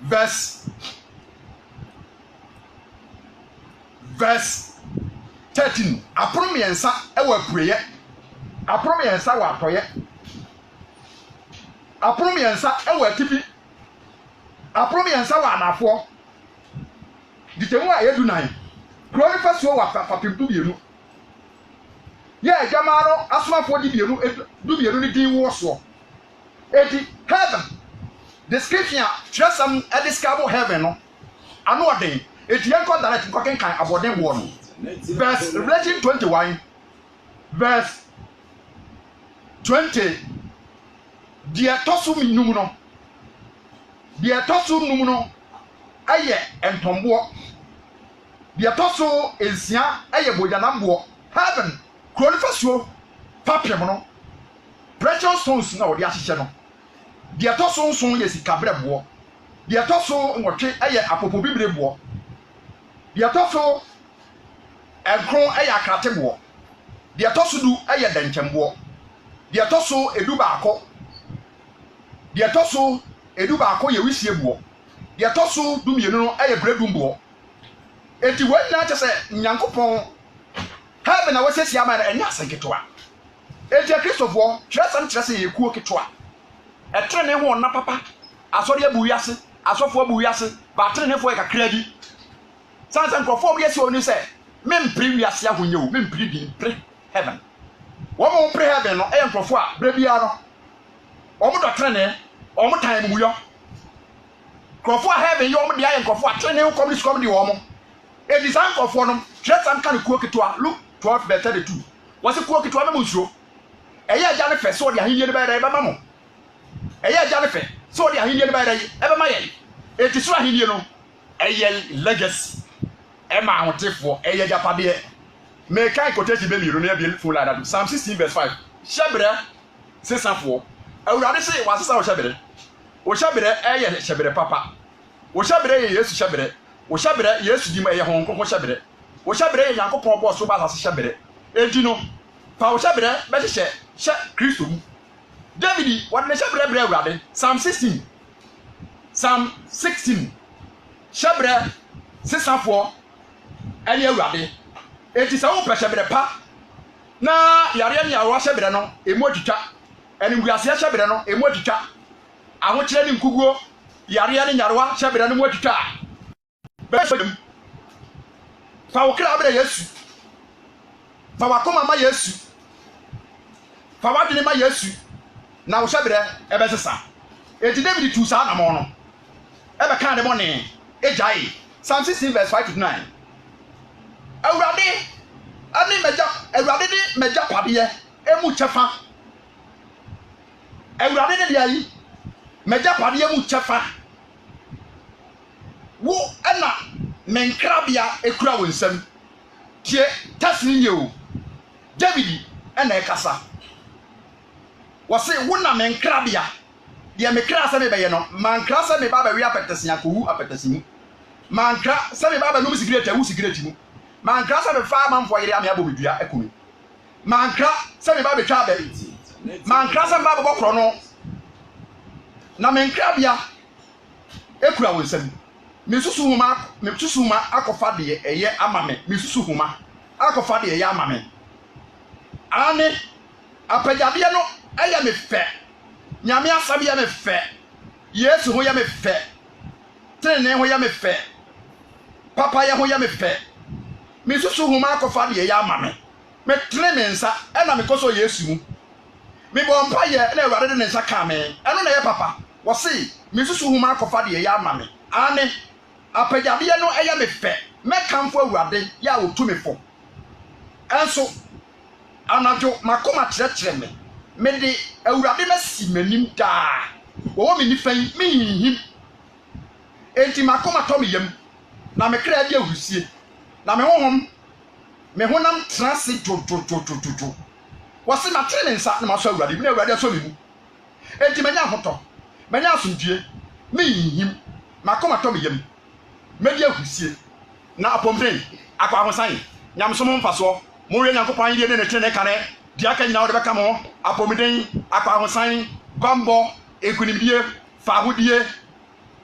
Verse 13 apromiensa e wa pureye apromiensa wa atoye apromiensa e wa tipi apromiensa wa anafo ditemu a yedunan kroni fasuo wa papimtu bienu ye jamaro asomafo di bienu du bienu ni din wo so eti heaven description tresam e describe heaven no ano oden eti enko direct ko kenkan aboden wo no verse Revelation 21 verse 20 dia tosu minum no dia tosu num no aye entombo dia tosu ensia aye bojanambo heaven kronifasuo papem no precious stones na odi ahyehe no dia tosu nson ye sikabrebo dia tosu nwotwe aye apopo bibrebo dia tosu enkron aya akratebo dia tosu du aya danchembo dia tosu edu baako dia tosu edu baako ye wisiebo dia tosu du mienu no aya bredumbo enti wanya chese Nyankopon heaven na wasesi ama na enya asenketoa enti Kristofo trese ye kuo ketoa etrene ho na papa asori abu wiase asofo abu wiase ba trene fo e kakra bi sansan krofo bi esi oni se mempri wiase ahonye o mempri di pre heaven wo mo pre heaven no e nkrofo a bra bia no o mo do trene o mo tan mu yo krofo a heaven yo mo dia ye nkrofo a trene ko mi skom di wo mo e di san krofo no tresam kan kuo ketoa Luke 12:32 wose kuo ketoa me mo nsuro e ye agya ne fe so di ahenye ne ba da ba mo e ye agya ne fe so di ahenye ne ba da e ba ma ye e ti so ahenye no e ye legacy Emma Hotifo, Eya Japade, make I quotate baby, Ronia full like Psalm 16:5. Shabre, says some four. I would rather say, what's our Shabre? O Shabre, Eya Shabre Papa. O Shabre, yes, Shabre. O Shabre, yes, Dima Hong Kong Shabre. O Shabre, Yanko Pombo, so bad as Shabre. And you know, Pau Shabre, better share, Christum. David, what the Shabre rather? Psalm 16. Psalm 16. Shabre, says some four. Any awurade enti sa wo pehyebre pa na yare nya wo hyebre no emu atwitwa eni wiase hyebre no emu atwitwa ahokyere ni nkuguo yare ne nyarewa hyebre no mu atwitwa be fadum fa wo kra abere Yesu fa wa koma ma Yesu fa wa dine ma Yesu na wo hyebre ebe sesa enti David tu sa na mo no ebe kan de mo ne ejai Psalm 16:5-9 Awurade ani meja kwade emu chefa Awurade ne dia yi meja kwade emu chefa wo ana menkrabia ekura wonsam tie tasni ye o David ana ekasa wose wo na menkrabia dia mekra se me beye no mankra se me baba wi apetesinya ko hu apetesimu mankra se me baba no mu secret hu secret mu mankra se me fa manfo yere ame abobedua ekumi mankra sɛ me ba betwa abɛ mankra sɛ me ba bɛbɔ korɔ no na menkra bia ekura wo nsam mesusu huma akɔfa de ɛyɛ ama me mesusu huma akɔfa de ɛyɛ ama me ane apagyadeɛ no ɛyɛ me fɛ nyame asɛm yɛ me fɛ yesu ho yɛ me fɛ tenene ho yɛ me fɛ papa yɛ ho yɛ me fɛ mesusu huma akɔfa de ɛyɛ ama me metene me nsa ɛna mekɔ so yesu mu mebɔ mpa yɛ na awurade de ne nsa ka me ɛno na yɛ papa wɔse mesusu huma akɔfa de ɛyɛ ama me ane apagyadeɛ no ɛyɛ me fɛ mɛkamfo awurade yɛ a wɔtu me fo ɛnso anadwo makoma kyerɛkyerɛ me mede awurade masi m'anim daa wɔwɔ me nifa yi mehinhim enti makoma tɔ me yam na mekra di ahurusie na me honam tena se dwodwodwodwodo wɔse matere me nsa na maso awurade me awurade asɔ me mu enti manya ahotɔ manya asomdwie mehinhim makoma tɔ me yam medi ahurusie na apɔmpen akɔ ahosan nyamsom mfasoɔ moyɛ nyankopɔn yɛ ne tene kane dia ka nyina wo de bɛka mo apɔmden akɔ ahosan bambɔ ekunimdie fahodie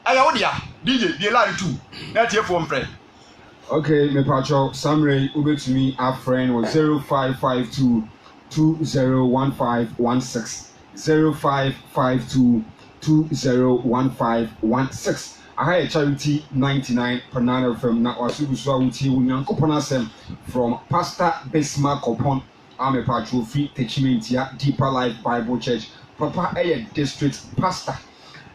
ɛyɛ wo dia DJ die la retu na tie fo mfrɛ. Okay, me pacho Samray ubetumi a friend was 0552 201516 0552 201516. I had charity 99 Panana from na wasubusu wuti unyankopon asem from Pastor Bismarck Kopon Ame Pacho Free Techimentia Deeper Life Bible Church Papa District Pastor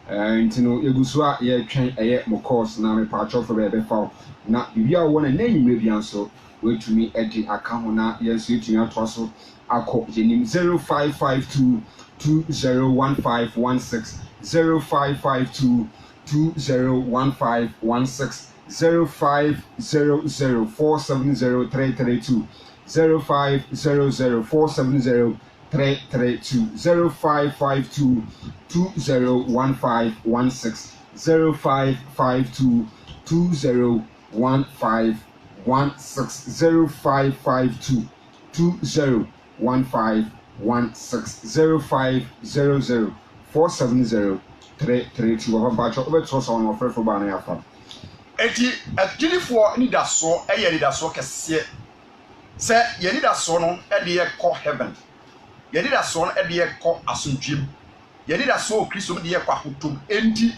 ntino egusua ye twen mo course na me pacho for be fa na bibia wo na nyi mebi anso wetumi edi aka ho na yesu etumi ato so akọ yenim 0552 201516 0552 201516 0500470332 0500470332 0552 201516 0552 201516 0552 201516 0500470332 Wabacho obetrosa on offer for bana yafa eti agilifo ni daso eye ni daso kese se ye ni daso no e de ye kɔ heaven ye ni daso no e de ye kɔ asundwem ye ni daso Kristo de ye kɔ ahotom enti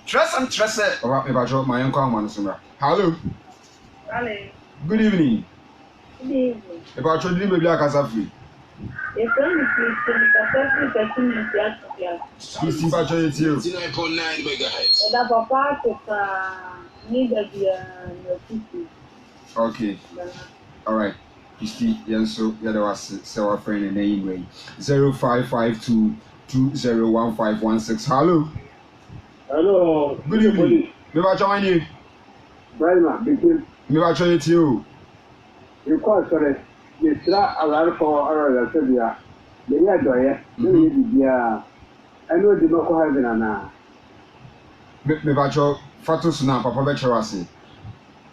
trese oba Wabacho my uncle man sumra hello good evening Wabacho did me bia kasa free It's only He's Wabacho it you 99.9 megahertz. that papa needed the okay all right Isti Yanso yada was our friend in name way 0552 201516 hello good evening me ba join you Brahma, because me ba join it you call sorry, you try a lot for our Serbia. The year doye, I know the local heaven and me ba jo fatos na papa be chewase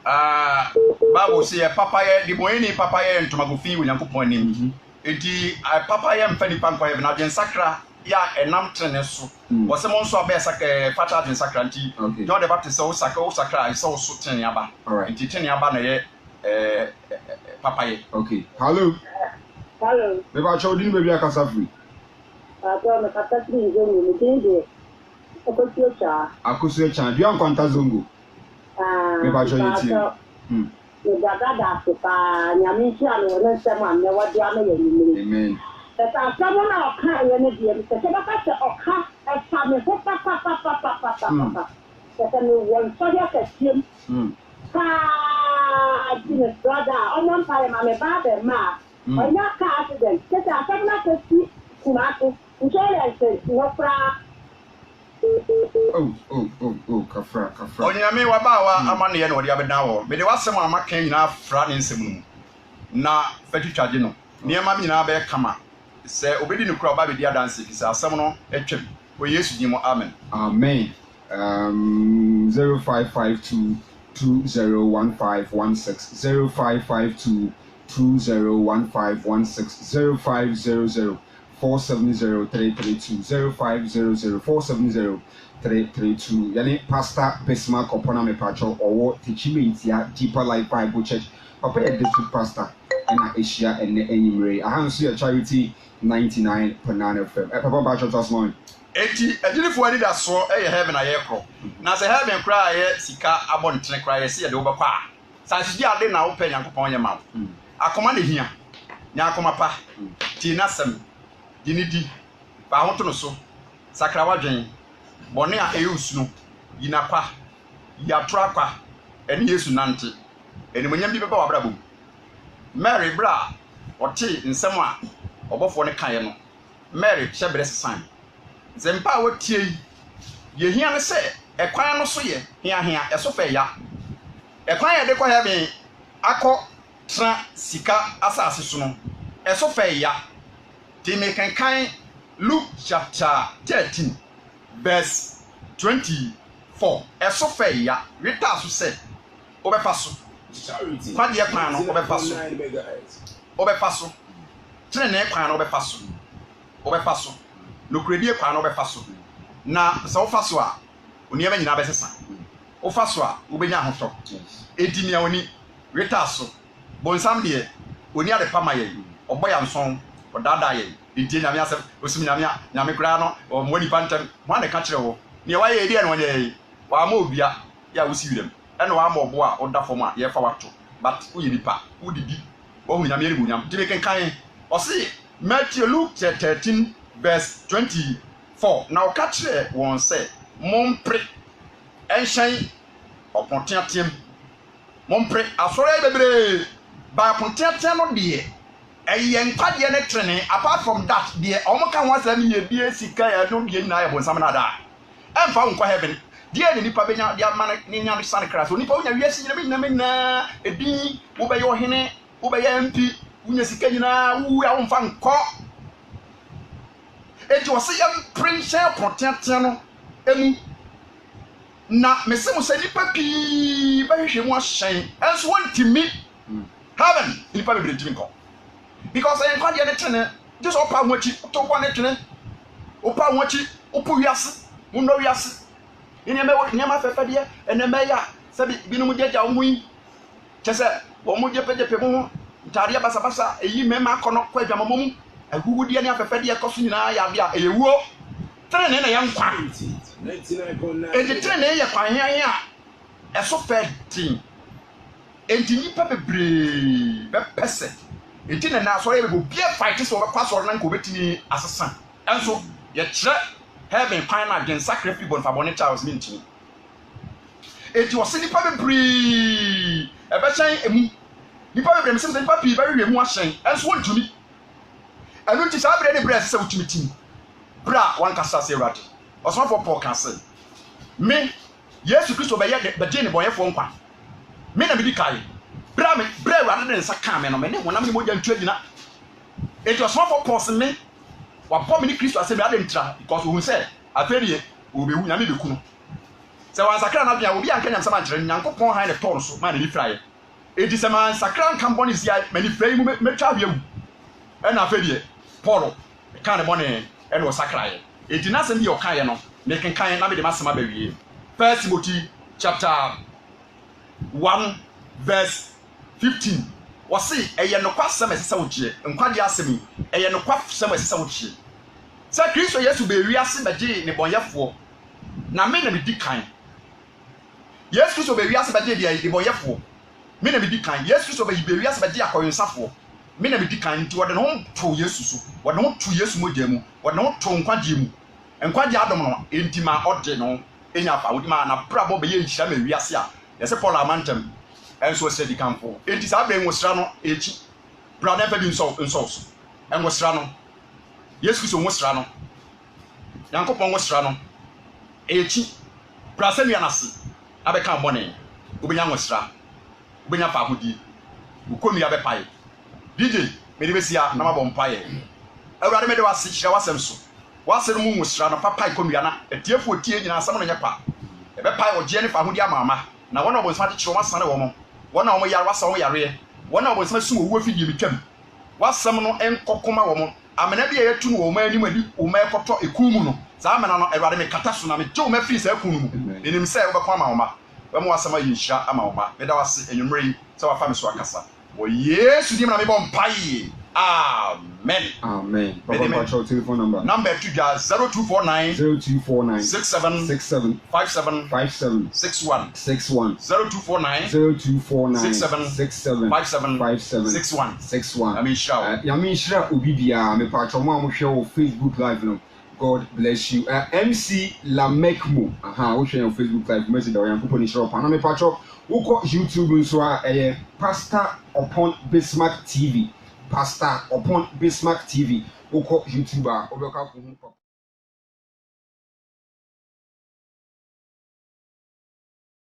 Bible say papa ye di boyeni papa ye ntomagofi onyankopon anim enti papa ye mfa nipa nkwa ye na dwen sakra ya enam trene so wo se mo nso abe sakra fata dwen sakra nti John the Baptist say wo sakra say wo so trene aba enti trene aba na ye papa ye okay hello me ba cho din be bia kasa free me kata free zongo me tinde akosu echa bia nkwanta zongo me ba cho yiti the dada pa nyame ntia no ne nsem am ne wade ama ye nyimire amen esa samo na oka ye ne die se ba ka se oka esa me ho pa se me won so ya ka tiem ati brother onon pa ma me ba be ma onya ka accident se ta samo na ka si kumato insurance no fra kafra onyame wabawa amane ye no odi abeda wo me de wasem amaka nyina fra ne nsem mu na fatwitwaje no niema nyina be kama se obedi ne kura ba be di adanse kisa asem no etwem o Yesu dimo amen 0552 201516 0552 201516 0500 470 332 0500 470 332. Yani Pastor Bismarck Opona me pacho owo Techimentia Deeper Life Bible Church. Papa a district pastor and Asia and Enyimre. I have see a charity 99.9 FM. Papa Pacho just one. Eti adilifo ani da so heaven aye kro. Na se heaven kra aye sika abontre kra aye se de wo bekwa. Sansidi ade na wo pa Nyankopon ye ma. Akoma ne hia. Nya akoma pa. Ti na sem. Dinidi. Ba hoto no so. Sakra wadwen. Bone a eyusu no. Yina pa. Ya tora kwa. Eni Yesu nante. Eni monyam bi beba wabrabom. Mary bra. Oti nsem a obofo ne kan ye no. Mary hyebere sesan. Zempa wotie ye hia ne se ekwan no so ye hia eso fa ya ekwan ye de ko heaven akọ tra sika asase so no eso fa ya ti me kan Luke chapter 13 verse 24 eso fa ya rita so se obefa so charity kwa de kwan no obefa so tire ne kwan no obefa so no credit kwa no befa so na se wo fa so a oni ema nyina besesa wo fa so a wo benya hoto edini a oni reta so bonsam de oni ade pama ye oboya nson odada ye enti nyame asem osum nyame kura no o mo nipa ntem mo ane ka kire wo ne wa ye die no ye wa ma obia ya wo siwirem ene wa ma obo a oda fom a ye fa wato but wo ye nipa wo didi wo hu nyame ribu nyam tibe kenkan o se Matthew Luke 13 verse 24. Now catch one say, Mompre Enshan or Pontiatium Mompre Asore Bebre by Pontiatiano dear. A young Padian training, apart from that, dear Omoka was a mere beer sika, don't get nigh when some other. And found for heaven. Dear Nipa Bena, dear man, Nina Santa Claus, when Nipo, yes, you mean a D, Uba your hene, Uba MP, Unasikana, who are on fan call. It was a young prince protecting emu na me se mo se nipa pi ba hwehwe mo ahyen enso won timi heaven nipa be timi ko because en kwade ne tene just opa nwachi to kwa ne tene opa nwachi opo wiase mo no wiase ene me nyama fefe de ene me ya se bi no mo jeja wo yi chese wo mo jepe mo ntare basa eyi me ma kono kwa adwama mo agugu dia ne afefe de ekoso nyina ya bia eyewuo tene na ye nkwa enti tene ye kwan yan a eso fedin enti nipa bebre be pese enti na so ye be bia fight so be kwaso na nko betini asesa enso ye kire heaven kwan na gen sacrifice bon fa bonnet house minti enti wo se nipa bebre e be chan emu nipa bebre mse nipa pi be hwe mu ahyen enso wontumi anu ti sa bre ne bre se wutumi tim bra wan kasa se Ewurade osman for Paul kan say me Yesu Kristo be ye be de ne boyefo nkwa me na me di kai bra Ewurade de nsa kan me no me ne wonam ne moja ntu adina eti osman for Paul se me wa po me ni Kristo ase me ade ntra because who say aferiye obewu nya me beku no se wan sakra na bia obi anka nyam sama nkyere Nyankopon han ne ton so ma na ni fraye eti se man sakra nka mboni sia ma ni fraye mu metwa awu ena aferiye Paul kan ne money ene o sakraye eti na se bi o kan ye no me kenkan na me de masema ba wie 1 Timothy chapter 1 verse 15 wasi eye no kwasem esesa wo kie nkwade asemi eye no kwasem esesa wo kie se Kristo Yesu be wi ase beje ne bonyefo na me na me di kan Yesu Kristo be wi ase beje de bonyefo me na me di kan Yesu Kristo be wi ase beje akoyensafo me na me di kan nti wode no to Yesu so wode no to Yesu mogya mu wode no to nkwagye mu nkwagye adom no enti ma ode no enya fa wodi ma na brabo be ye nhira ma wiase a yese Paul amantem enso se di kanfo enti sa be nwosra no echi brother fa bi nso so enwosra no Yesu Kristo nwosra no Nyankopon nwosra no echi brasa nua nase abeka mbone obenya nwosra obenya fa hodi ukomi abepae DJ me de besia na mabɔ mpae Ewurade me de wase kyerɛ wasɛm so wase no mu nwosra no papa ikomia na etiefo tie nyina asɛm no nyɛ pa ebe pae ogye ne fa hodi amama na wɔn obonsa de kyerɛ wasane wɔn wɔn a wɔn yare wasa wɔn yare wɔn a wɔsɛm sum owu afidie bi twam wasɛm no nkɔkɔma wɔn amena bi a yɛtu no wɔn anim adi wɔn ɛkɔtɔ eku mu no saa amena no awurade me kata so na me gye wɔn afiri saa eku no mu enim sɛ wɔbɛkɔ ama wɔn ma wɔn wasɛm ayɛ nhyira ama wɔn ma meda wase enwumere yi sɛ wafa me so akasa wɔ yesu dim na me bɔ mpae amen. Amen. Papa Pacho telephone number. Number 0249 0249 67 67 57 57 61 61 0249 0249 67 67 57 57 61 61. Yamin Shao. Yamin Shra Ubibia, me Pacho Mamo show Facebook Live. No. God bless you. MC Lamekmo. We share on Facebook Live. Message or young people in shop. And I'm a Pacho. Who call YouTube so Pastor upon Bismarck TV. Pastor upon Bismarck TV. Who call YouTuber.